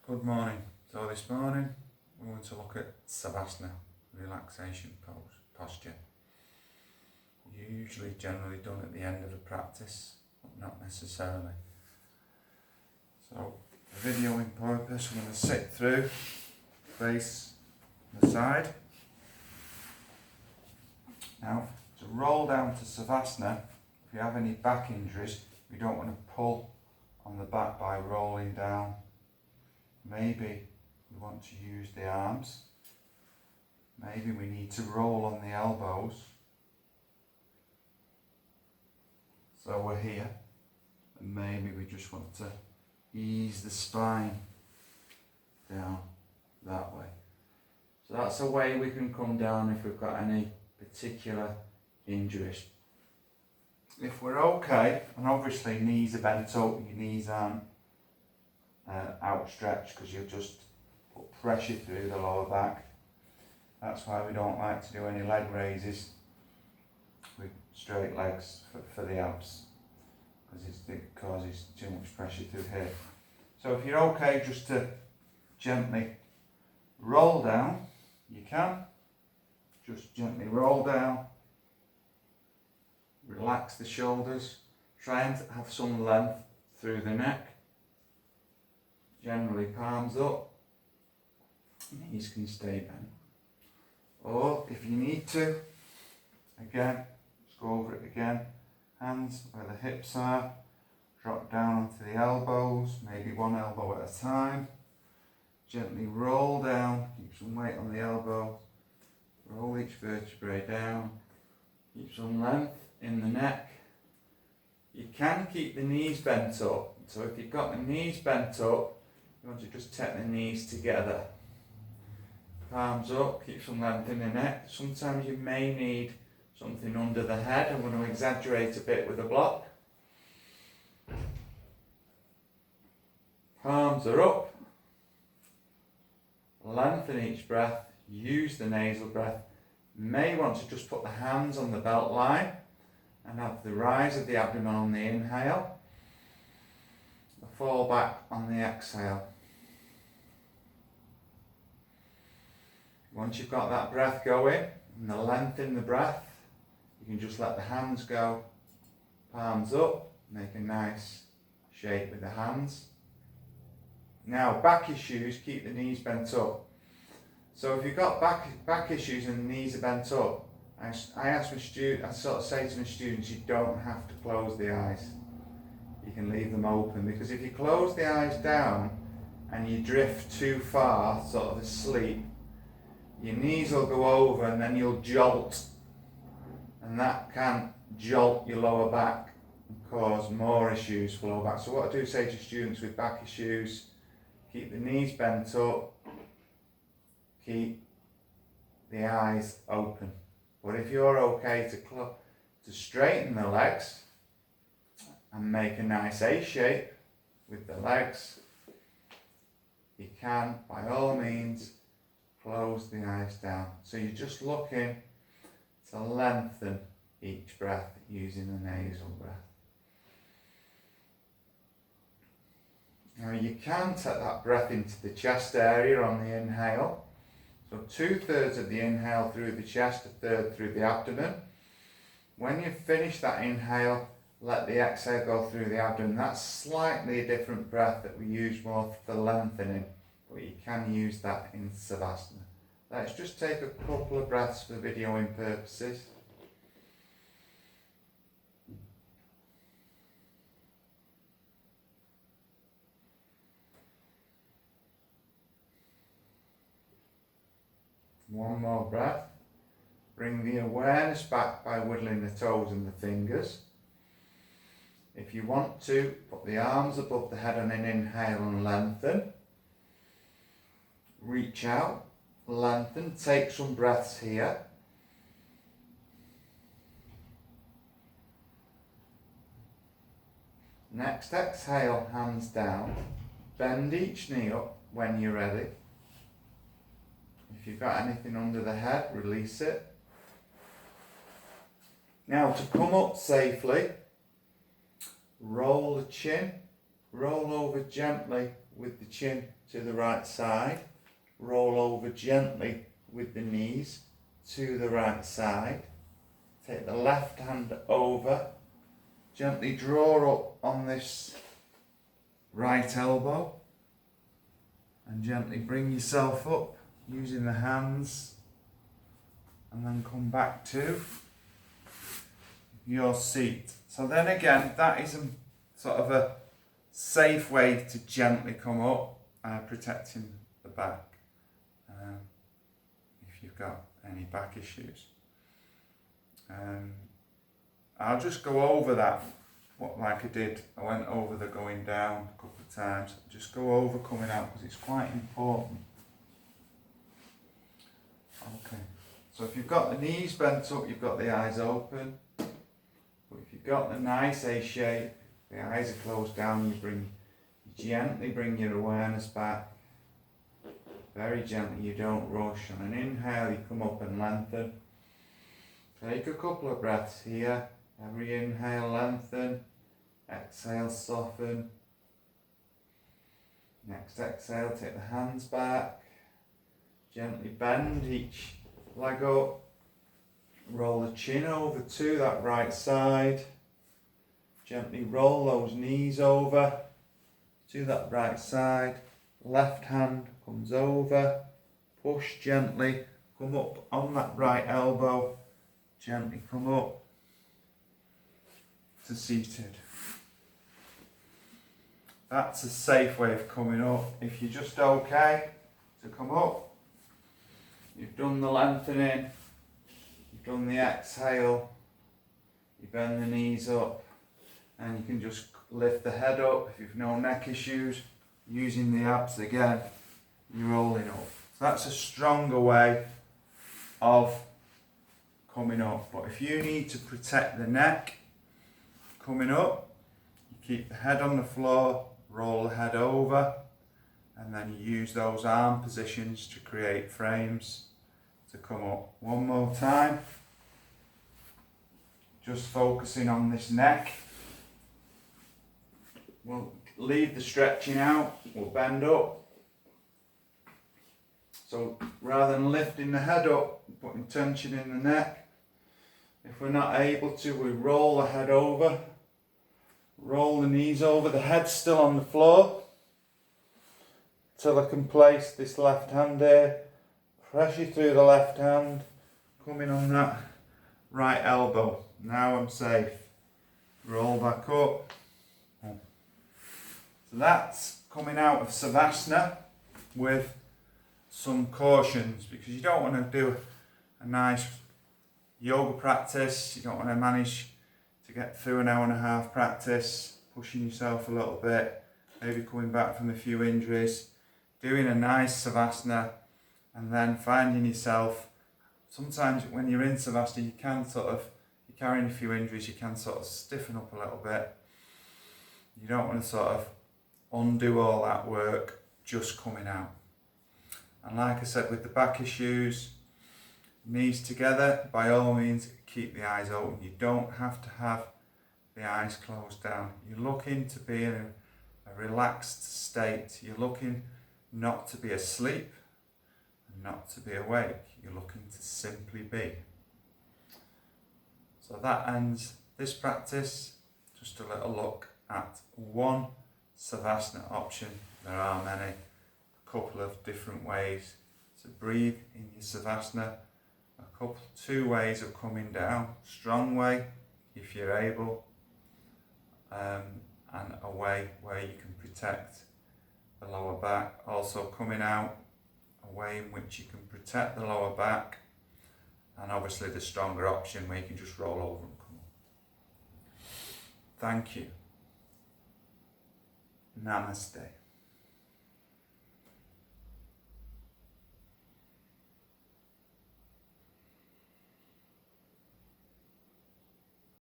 Good morning. So this morning we're going to look at Savasana, relaxation posture. Usually generally done at the end of a practice, but not necessarily. So for videoing purpose, I'm going to sit through, face the side. Now to roll down to Savasana, if you have any back injuries, you don't want to pull on the back by rolling down. Maybe we want to use the arms. Maybe we need to roll on the elbows. So we're here. And maybe we just want to ease the spine down that way. So that's a way we can come down if we've got any particular injuries. If we're okay, and obviously knees are bent up, your knees aren't outstretched because you'll just put pressure through the lower back. That's why we don't like to do any leg raises with straight legs for the abs, because it causes too much pressure through here. So if you're okay just to gently roll down, you can. Just gently roll down, relax the shoulders, try and have some length through the neck. Generally palms up, knees can stay bent. Or if you need to, again, just go over it again, hands where the hips are, drop down onto the elbows, maybe one elbow at a time. Gently roll down, keep some weight on the elbow, roll each vertebrae down, keep some length in the neck. You can keep the knees bent up, so if you've got the knees bent up, you want to just take the knees together. Palms up, keep some length in the neck. Sometimes you may need something under the head. I'm going to exaggerate a bit with a block. Palms are up. Lengthen each breath. Use the nasal breath. May want to just put the hands on the belt line and have the rise of the abdomen on the inhale. The fall back on the exhale. Once you've got that breath going and the length in the breath, you can just let the hands go, palms up, make a nice shape with the hands. Now back issues, keep the knees bent up. So if you've got back issues and the knees are bent up, I sort of say to my students, you don't have to close the eyes. You can leave them open, because if you close the eyes down and you drift too far, sort of asleep, your knees will go over and then you'll jolt, and that can jolt your lower back and cause more issues for lower back. So what I do say to students with back issues, keep the knees bent up, keep the eyes open. But if you're okay to straighten the legs and make a nice A shape with the legs, you can, by all means, close the eyes down. So you're just looking to lengthen each breath using the nasal breath. Now you can take that breath into the chest area on the inhale. So 2/3 of the inhale through the chest, 1/3 through the abdomen. When you finish that inhale, let the exhale go through the abdomen. That's slightly a different breath that we use more for lengthening, but you can use that in Savasana. Let's just take a couple of breaths for videoing purposes. One more breath. Bring the awareness back by wiggling the toes and the fingers. If you want to, put the arms above the head on an inhale and lengthen. Reach out, lengthen, take some breaths here. Next exhale, hands down. Bend each knee up when you're ready. If you've got anything under the head, release it. Now to come up safely, roll the chin roll over gently with the chin to the right side, roll over gently with the knees to the right side, take the left hand over, gently draw up on this right elbow and gently bring yourself up using the hands, and then come back to your seat. So then again, that is sort of a safe way to gently come up, protecting the back if you've got any back issues. I'll just go over that, like I did. I went over the going down a couple of times. Just go over coming out because it's quite important. Okay, so if you've got the knees bent up, you've got the eyes open. But if you've got the nice A shape, the eyes are closed down, you gently bring your awareness back. Very gently, you don't rush. On an inhale, you come up and lengthen. Take a couple of breaths here. Every inhale, lengthen. Exhale, soften. Next exhale, take the hands back. Gently bend each leg up. Roll the chin over to that right side. Gently roll those knees over to that right side. Left hand comes over. Push gently. Come up on that right elbow. Gently come up to seated. That's a safe way of coming up. If you're just okay to come up, you've done the lengthening, you've done the exhale, you bend the knees up, and you can just lift the head up. If you've no neck issues, using the abs again, you're rolling up. So that's a stronger way of coming up. But if you need to protect the neck coming up, you keep the head on the floor, roll the head over, and then you use those arm positions to create frames to come up. One more time. Just focusing on this neck. We'll leave the stretching out, we'll bend up. So rather than lifting the head up, putting tension in the neck, if we're not able to, we roll the head over, roll the knees over, the head's still on the floor, till I can place this left hand there, pressure through the left hand, coming on that right elbow. Now I'm safe. Roll back up. So that's coming out of Savasana with some cautions, because you don't want to do a nice yoga practice, you don't want to manage to get through an hour and a half practice, pushing yourself a little bit, maybe coming back from a few injuries, doing a nice Savasana, and then finding yourself, sometimes when you're in Savasana, you can you're carrying a few injuries, you can sort of stiffen up a little bit. You don't want to sort of undo all that work just coming out. And like I said, with the back issues, knees together, by all means keep the eyes open. You don't have to have the eyes closed down. You're looking to be in a relaxed state. You're looking not to be asleep and not to be awake. You're looking to simply be. So that ends this practice. Just a little look at one Savasana option. There are many, a couple of different ways to breathe in your Savasana, two ways of coming down, strong way if you're able, and a way where you can protect the lower back. Also coming out, a way in which you can protect the lower back, and obviously the stronger option where you can just roll over and come up. Thank you. Namaste.